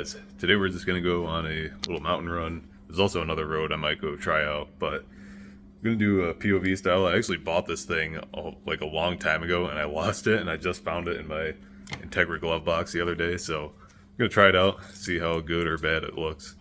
guys, today we're just going to go on a little mountain run. There's also another road I might go try out, but I'm going to do a POV style. I actually bought this thing like a long time ago and I lost it, and I just found it in my Integra glove box the other day, so I'm going to try it out, see how good or bad it looks.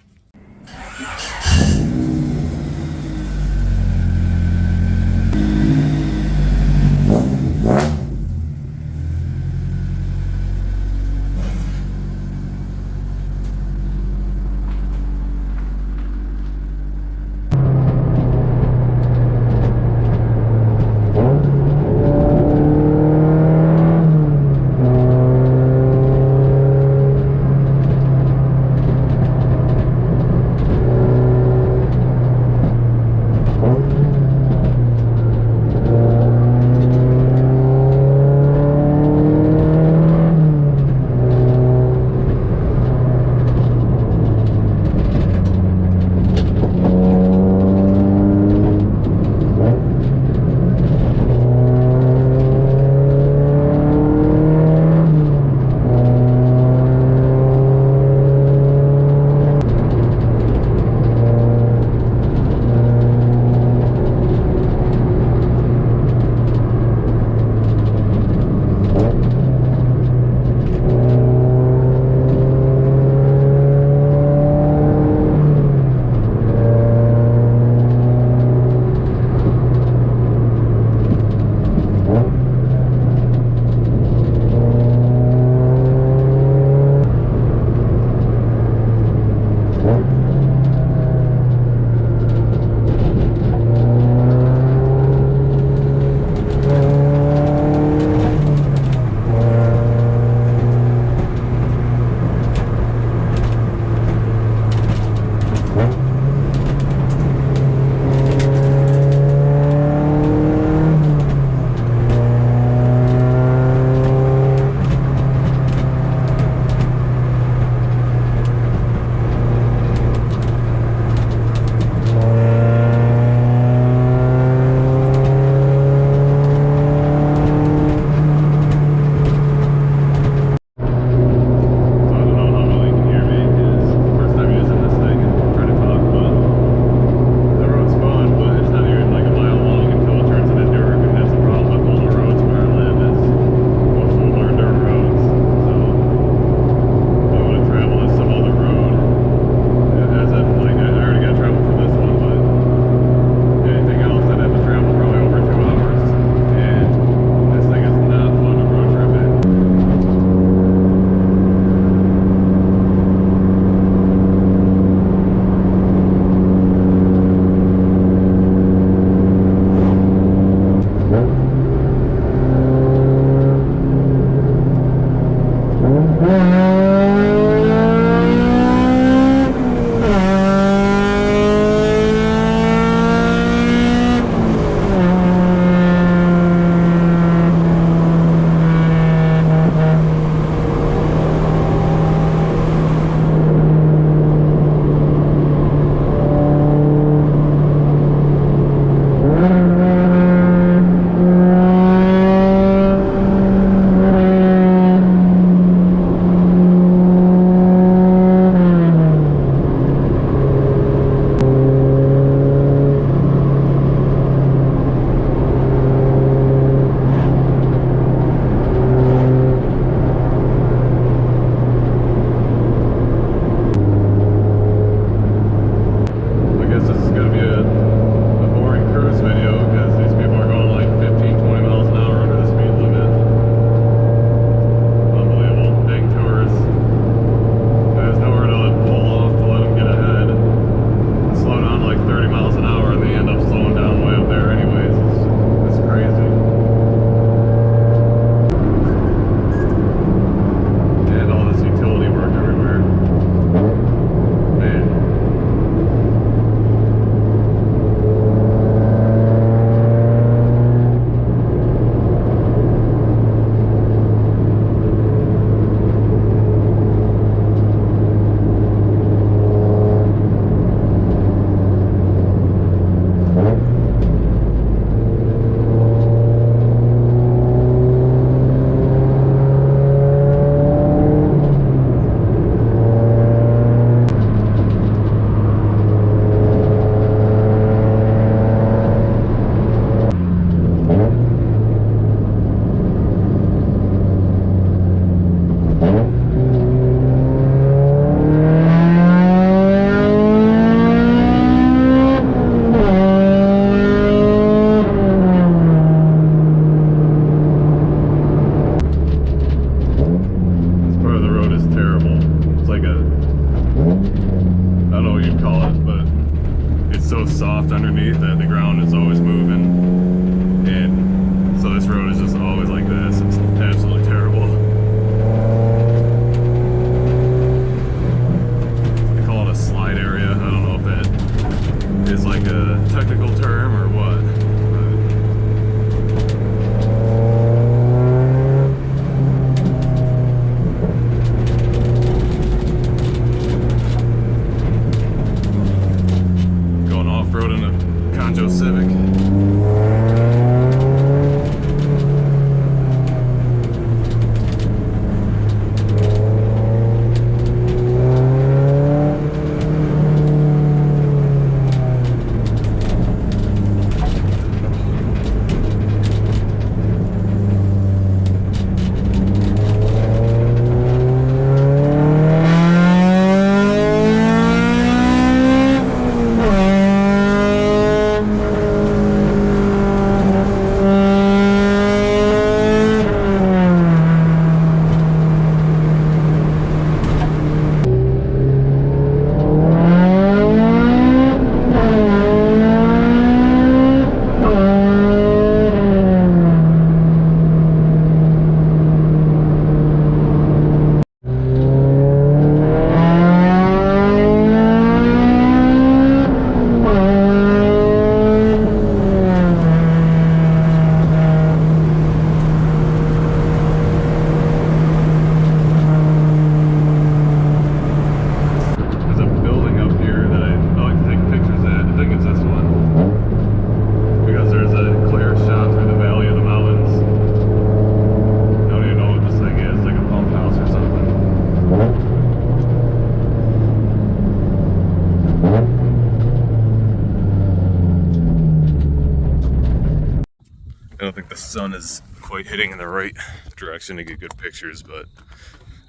is quite hitting in the right direction to get good pictures, but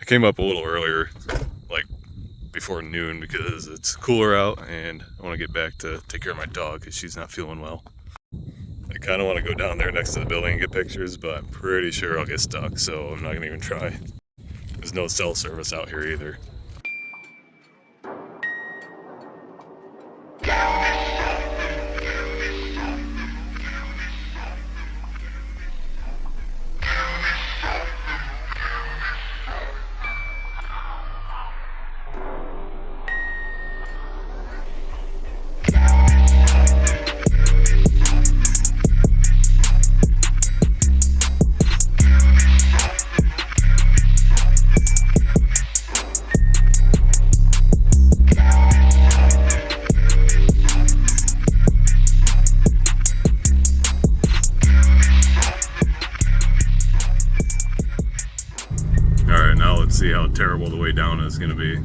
I came up a little earlier, like before noon, because it's cooler out and I want to get back to take care of my dog because she's not feeling well. I kind of want to go down there next to the building and get pictures, but I'm pretty sure I'll get stuck, so I'm not going to even try. There's no cell service out here either. Alright, now let's see how terrible the way down is going to be.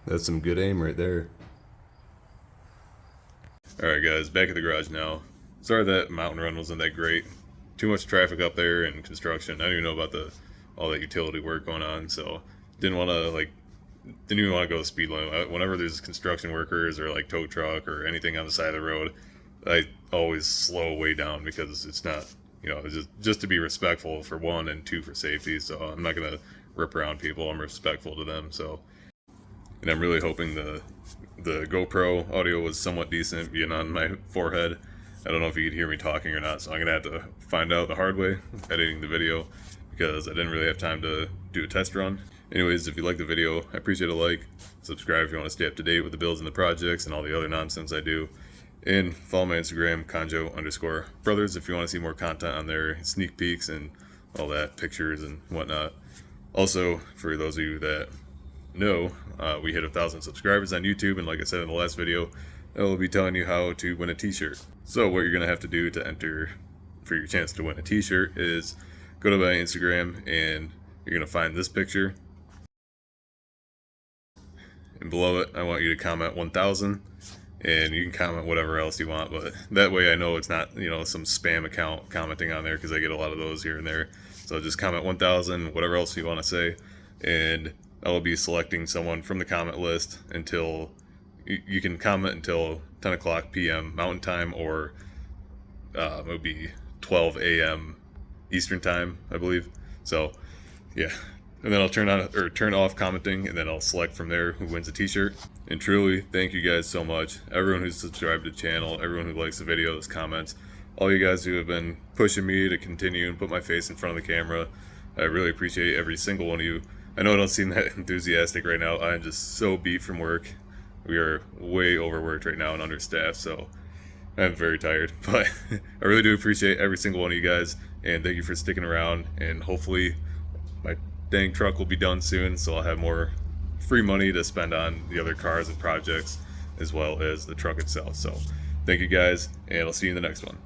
That's some good aim right there. Alright guys, back at the garage now. Sorry that mountain run wasn't that great. Too much traffic up there and construction. I don't even know about all that utility work going on, so didn't even want to go the speed limit. Whenever there's construction workers or like tow truck or anything on the side of the road, I always slow way down because it's not, you know, it's just to be respectful for one, and two, for safety. So I'm not gonna rip around people. I'm respectful to them. So, and I'm really hoping the GoPro audio was somewhat decent being on my forehead. I don't know if you could hear me talking or not, so I'm gonna have to find out the hard way editing the video, because I didn't really have time to do a test run. Anyways, if you like the video, I appreciate a like. Subscribe if you want to stay up to date with the builds and the projects and all the other nonsense I do. And follow my Instagram, Kanjo_brothers, if you want to see more content on there, sneak peeks and all that, pictures and whatnot. Also, for those of you that know, we hit 1,000 subscribers on YouTube, and like I said in the last video, I will be telling you how to win a t-shirt. So what you're going to have to do to enter for your chance to win a t-shirt is go to my Instagram, and you're going to find this picture. And below it, I want you to comment 1,000, and you can comment whatever else you want, but that way I know it's not, you know, some spam account commenting on there, because I get a lot of those here and there. So just comment 1,000, whatever else you want to say, and I will be selecting someone from the comment list until you can comment until 10 o'clock p.m. Mountain Time, or it would be 12 a.m. Eastern Time, I believe. So yeah, and then I'll turn off commenting, and then I'll select from there who wins a t-shirt. And truly, thank you guys so much. Everyone who's subscribed to the channel, everyone who likes the videos, comments, all you guys who have been pushing me to continue and put my face in front of the camera. I really appreciate every single one of you. I know I don't seem that enthusiastic right now. I'm just so beat from work. We are way overworked right now and understaffed, so I'm very tired. But I really do appreciate every single one of you guys, and thank you for sticking around. And hopefully my dang truck will be done soon, so I'll have more free money to spend on the other cars and projects, as well as the truck itself. So thank you guys, and I'll see you in the next one.